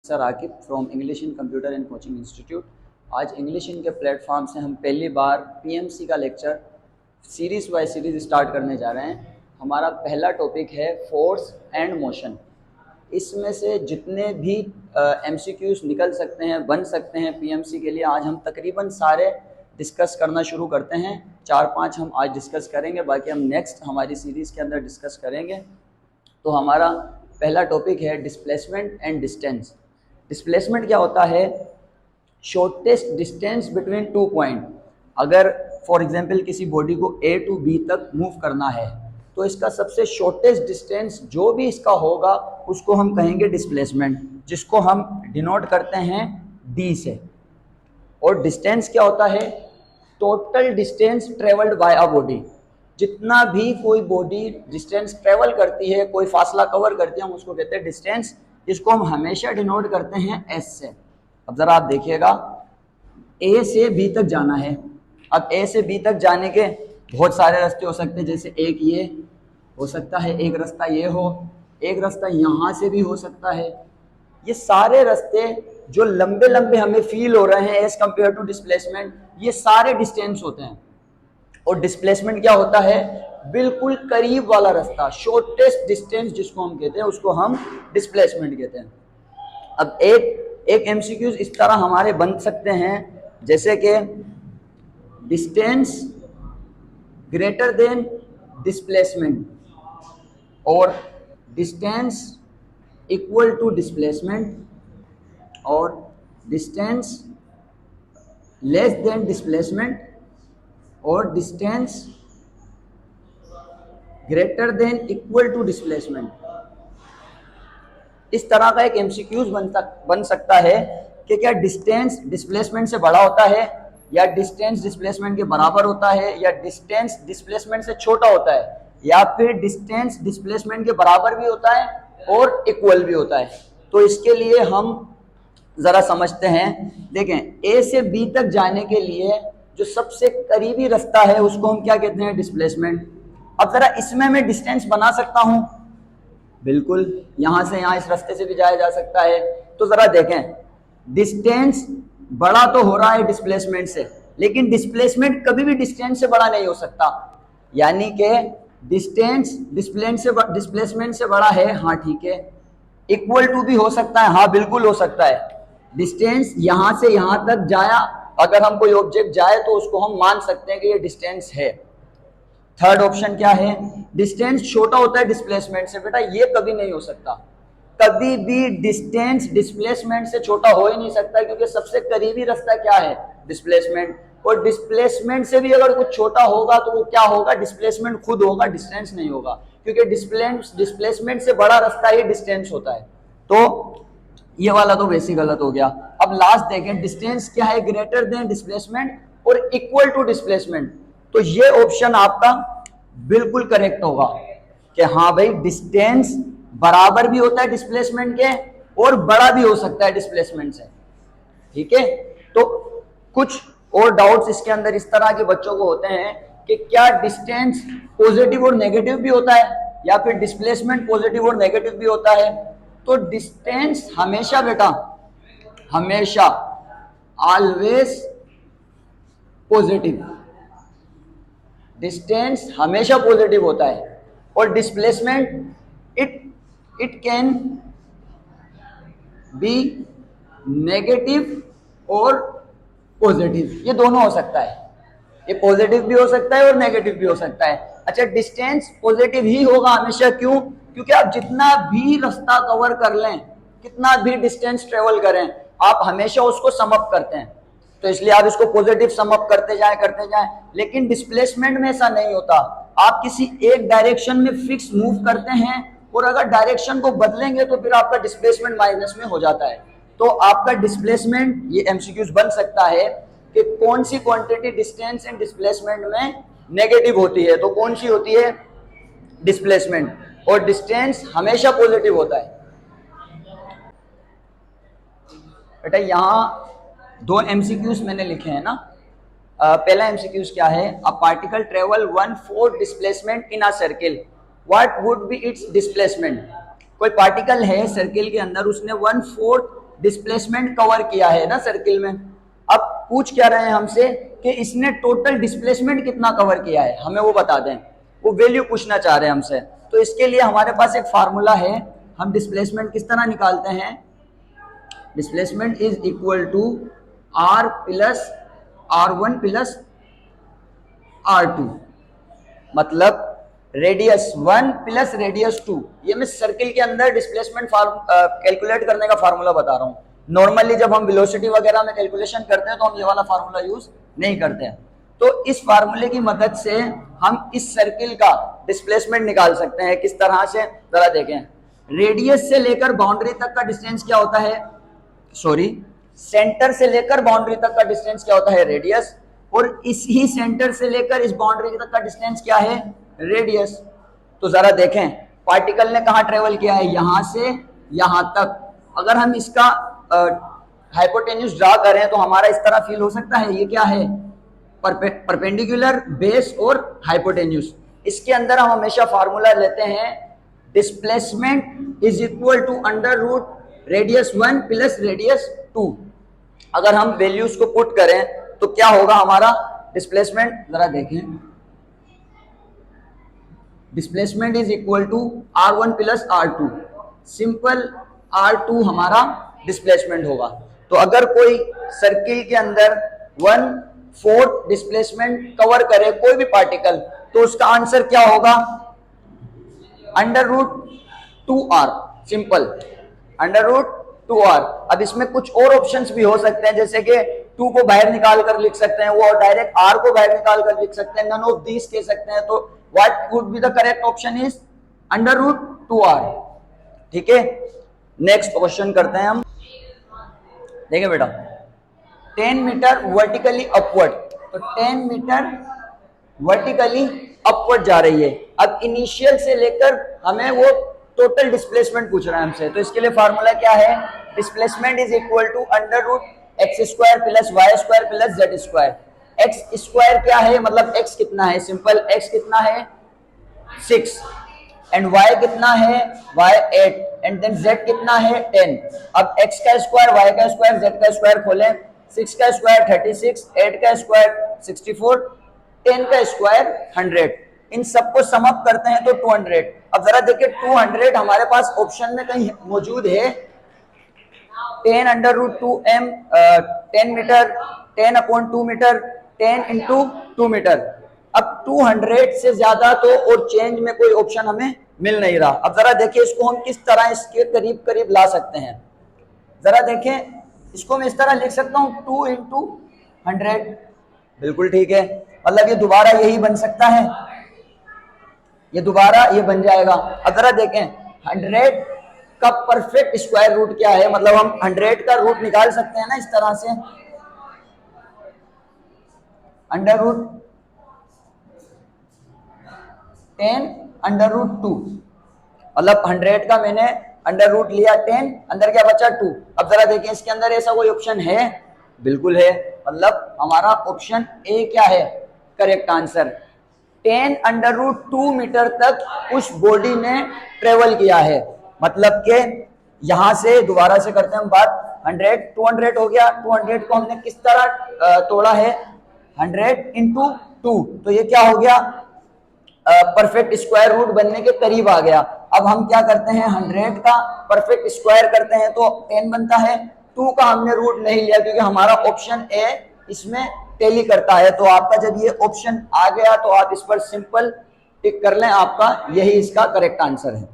Sir Aqib from English in computer and coaching institute. आज English in के platform से हम पहली बार पीएमसी का lecture series by series start करने जा रहे हैं। हमारा पहला टॉपिक है फोर्स एंड मोशन। इसमें से जितने भी एमसीक्यूज निकल सकते हैं, बन सकते हैं पीएमसी के लिए, आज हम तकरीबन सारे डिस्कस करना शुरू करते हैं। 4-5 हम आज डिस्कस करेंगे, बाकी हम नेक्स्ट हमारी सीरीज़ के अंदर डिस्कस करेंगे। तो हमारा पहला टॉपिक है डिस्प्लेसमेंट एंड डिस्टेंस। डिस्प्लेसमेंट क्या होता है? Shortest distance between 2 point. अगर फॉर एग्जांपल किसी बॉडी को ए टू बी तक मूव करना है तो इसका सबसे शॉर्टेस्ट डिस्टेंस जो भी इसका होगा उसको हम कहेंगे डिस्प्लेसमेंट, जिसको हम डिनोट करते हैं डी से। और डिस्टेंस क्या होता है? Total distance travelled by a body. जितना भी कोई बॉडी डिस्टेंस ट्रेवल करती है, कोई फासला कवर करती है, हम उसको कहते हैं डिस्टेंस, जिसको हम हमेशा डिनोट करते हैं एस से। अब ज़रा आप देखिएगा, ए से बी तक जाना है। अब ए से बी तक जाने के बहुत सारे रास्ते हो सकते हैं, जैसे एक ये हो सकता है, एक रास्ता ये हो, एक रास्ता यहाँ से भी हो सकता है। ये सारे रास्ते जो लंबे लंबे हमें फील हो रहे हैं एज कम्पेयर टू डिस्प्लेसमेंट, ये सारे डिस्टेंस होते हैं। और डिस्प्लेसमेंट क्या होता है? बिल्कुल करीब वाला रास्ता, शॉर्टेस्ट डिस्टेंस जिसको हम कहते हैं, उसको हम डिस्प्लेसमेंट कहते हैं। अब एक एमसीक्यूज इस तरह हमारे बन सकते हैं, जैसे कि डिस्टेंस ग्रेटर देन डिस्प्लेसमेंट और डिस्टेंस इक्वल टू डिस्प्लेसमेंट और डिस्टेंस लेस देन डिस्प्लेसमेंट और distance greater than equal to displacement. इस तरह का एक एमसीक्यूज बन सकता है कि क्या डिस्टेंस डिस्प्लेसमेंट से बड़ा होता है, या डिस्टेंस डिस्प्लेसमेंट के बराबर होता है, या डिस्टेंस डिस्प्लेसमेंट से छोटा होता है, या फिर डिस्टेंस डिस्प्लेसमेंट के बराबर भी होता है और इक्वल भी होता है। तो इसके लिए हम ज़रा समझते हैं। देखें, ए से बी तक जाने के लिए जो सबसे करीबी रास्ता है उसको हम क्या कहते हैं? डिस्प्लेसमेंट। अब ज़रा इसमें मैं डिस्टेंस बना सकता हूँ, बिल्कुल, यहाँ से यहाँ इस रास्ते से भी जाया जा सकता है। तो ज़रा देखें, डिस्टेंस बड़ा तो हो रहा है डिस्प्लेसमेंट से, लेकिन डिस्प्लेसमेंट कभी भी डिस्टेंस से बड़ा नहीं हो सकता। यानी कि डिस्टेंस डिस्प्लेसमेंट से बड़ा है, हाँ ठीक है। इक्वल टू भी हो सकता है, हाँ बिल्कुल हो सकता है। डिस्टेंस यहाँ से यहाँ तक जाया, अगर हम कोई ऑब्जेक्ट जाए तो उसको हम मान सकते हैं कि ये डिस्टेंस है। थर्ड ऑप्शन क्या है? डिस्टेंस छोटा होता है डिस्प्लेसमेंट से। बेटा ये कभी नहीं हो सकता, कभी भी डिस्टेंस डिस्प्लेसमेंट से छोटा हो ही नहीं सकता, क्योंकि सबसे करीबी रास्ता क्या है? डिस्प्लेसमेंट। और डिस्प्लेसमेंट से भी अगर कुछ छोटा होगा तो वो क्या होगा? डिस्प्लेसमेंट खुद होगा, डिस्टेंस नहीं होगा, क्योंकि डिस्प्लेसमेंट से बड़ा रास्ता ही डिस्टेंस होता है। तो ये वाला तो वैसे गलत हो गया। अब लास्ट देखें, डिस्टेंस क्या है? ग्रेटर देन डिस्प्लेसमेंट और इक्वल टू डिस्प्लेसमेंट। तो ये ऑप्शन आपका बिल्कुल करेक्ट होगा कि हाँ भाई, डिस्टेंस बराबर भी होता है डिस्प्लेसमेंट के और बड़ा भी हो सकता है डिस्प्लेसमेंट से। ठीक है, तो कुछ और डाउट्स इसके अंदर इस तरह के बच्चों को होते हैं कि क्या डिस्टेंस पॉजिटिव और नेगेटिव भी होता है, या फिर डिस्प्लेसमेंट पॉजिटिव और नेगेटिव भी होता है? तो डिस्टेंस हमेशा बेटा, हमेशा ऑलवेज पॉजिटिव, डिस्टेंस हमेशा पॉजिटिव होता है। और displacement it can be negative और पॉजिटिव, ये दोनों हो सकता है। ये पॉजिटिव भी हो सकता है और नेगेटिव भी हो सकता है। अच्छा, डिस्टेंस पॉजिटिव ही होगा हमेशा, क्यों? क्योंकि आप जितना भी रास्ता कवर कर लें, कितना भी डिस्टेंस ट्रेवल करें, आप हमेशा उसको सम अप करते हैं, तो इसलिए आप इसको पॉजिटिव सम अप करते जाएं। लेकिन डिस्प्लेसमेंट में ऐसा नहीं होता। आप किसी एक डायरेक्शन में फिक्स मूव करते हैं और अगर डायरेक्शन को बदलेंगे तो फिर आपका डिस्प्लेसमेंट माइनस में हो जाता है। तो आपका डिस्प्लेसमेंट, ये एमसीक्यूज बन सकता है कि कौन सी क्वांटिटी डिस्टेंस एंड डिस्प्लेसमेंट में नेगेटिव होती है, तो कौन सी होती है? डिस्प्लेसमेंट। और डिस्टेंस हमेशा पॉजिटिव होता है। बेटा यहाँ 2 एमसीक्यूज मैंने लिखे हैं ना। पहला एमसीक्यूज क्या है? A particle travel 1/4 displacement in a circle, what would B it's displacement? कोई पार्टिकल है सर्किल के अंदर, उसने 1/4 डिस्प्लेसमेंट कवर किया है ना सर्किल में। अब पूछ क्या रहे हैं हमसे कि इसने टोटल डिस्प्लेसमेंट कितना कवर किया है, हमें वो बता दें, वो वैल्यू पूछना चाह रहे हैं हमसे। तो इसके लिए हमारे पास एक फार्मूला है, हम डिस्प्लेसमेंट किस तरह निकालते हैं, displacement is equal to r plus r1 plus r2, मतलब रेडियस 1 प्लस रेडियस 2। ये मैं सर्किल के अंदर डिस्प्लेसमेंट कैलकुलेट करने का फार्मूला बता रहा हूँ। नॉर्मली जब हम वेलोसिटी वगैरह में कैलकुलेशन करते हैं तो हम ये वाला फार्मूला यूज नहीं करते हैं। तो इस फार्मूले की मदद से हम इस सर्किल का डिस्प्लेसमेंट निकाल सकते हैं। किस तरह से, जरा देखें, रेडियस से लेकर बाउंड्री तक का डिस्टेंस क्या होता है, सॉरी सेंटर से लेकर बाउंड्री तक का डिस्टेंस क्या होता है, रेडियस, और इसी सेंटर से लेकर इस बाउंड्री तक का डिस्टेंस क्या है, रेडियस। तो जरा देखें पार्टिकल ने कहां ट्रेवल किया है, यहां से यहां तक। अगर हम इसका हाइपोटेन्यूज ड्रा करें तो हमारा इस तरह फील हो सकता है, ये क्या है, परपेंडिकुलर, बेस और हाइपोटेन्यूज। इसके अंदर हम हमेशा फार्मूला लेते हैं displacement is equal to under root radius 1 plus radius 2। अगर हम वैल्यूज को पुट करें तो क्या होगा हमारा डिस्प्लेसमेंट, जरा देखें, displacement is equal to r1 plus r2, simple r2 हमारा डिस्प्लेसमेंट होगा। तो अगर कोई सर्किल के अंदर 1/4 डिस्प्लेसमेंट कवर करे कोई भी पार्टिकल, तो उसका आंसर क्या होगा, under root 2r, simple under root 2r। अब इसमें कुछ और ऑप्शंस भी हो सकते हैं, जैसे कि 2 को बाहर निकाल कर लिख सकते हैं, वो डायरेक्ट r को बाहर निकाल कर लिख सकते हैं, नन ऑफ दीज कह सकते हैं। तो what would be the correct option is under root 2r। ठीक है, नेक्स्ट क्वेश्चन करते हैं हम। देखिए बेटा, 10 मीटर वर्टिकली अपवर्ड, तो 10 मीटर वर्टिकली अपवर्ड जा रही है। अब इनिशियल से लेकर हमें वो टोटल डिस्प्लेसमेंट पूछ रहा है हमसे। तो इसके लिए फार्मूला क्या है, displacement is equal to under root x square plus y square plus z square. X square क्या है, मतलब एक्स कितना है, सिंपल एक्स कितना है 6, एंड वाई कितना है, वाई 8, एंड देन जेड कितना है 10। अब एक्स का स्क्वायर, वाई का स्क्वायर, जेड का स्क्वायर खोलें, 6 का स्क्वायर 36, 8 का स्क्वायर 64, 10 का स्क्वायर 100। इन सबको सम अप करते हैं तो 200। अब जरा देखिए 200 हमारे पास ऑप्शन में कहीं मौजूद है, 10 under root 2m 10 metre, 10 upon 2 metre, 10 into 2 metre. अब 200 से ज्यादा तो और चेंज में कोई ऑप्शन हमें मिल नहीं रहा। अब जरा देखिए इसको हम किस तरह इसके करीब करीब ला सकते हैं। जरा देखें, इसको मैं इस तरह लिख सकता हूं 2 इंटू 100, बिल्कुल ठीक है, मतलब ये दोबारा यही बन सकता है, ये दोबारा ये बन जाएगा। अब जरा देखें 100 का परफेक्ट स्क्वायर रूट क्या है, मतलब हम 100 का रूट निकाल सकते हैं ना इस तरह से, अंडर रूट 10 अंडर रूट 2, मतलब 100 का मैंने अंडर रूट लिया 10, अंदर क्या बचा 2। अब जरा देखिए इसके अंदर ऐसा कोई ऑप्शन है, बिल्कुल है, मतलब हमारा ऑप्शन ए क्या है correct answer. 10 under root 2 metre तक उस बॉडी ने ट्रेवल किया है, मतलब कि यहां से दोबारा से करते हैं हम बात, 100 200 हो गया, 200 को हमने किस तरह तोड़ा है, 100 इंटू 2, तो ये क्या हो गया, परफेक्ट स्क्वायर रूट बनने के करीब आ गया। अब हम क्या करते हैं, 100 का परफेक्ट स्क्वायर करते हैं तो 10 बनता है, 2 का हमने रूट नहीं लिया क्योंकि हमारा ऑप्शन ए इसमें टैली करता है। तो आपका जब ये ऑप्शन आ गया तो आप इस पर सिंपल टिक कर लें, आपका यही इसका करेक्ट आंसर है।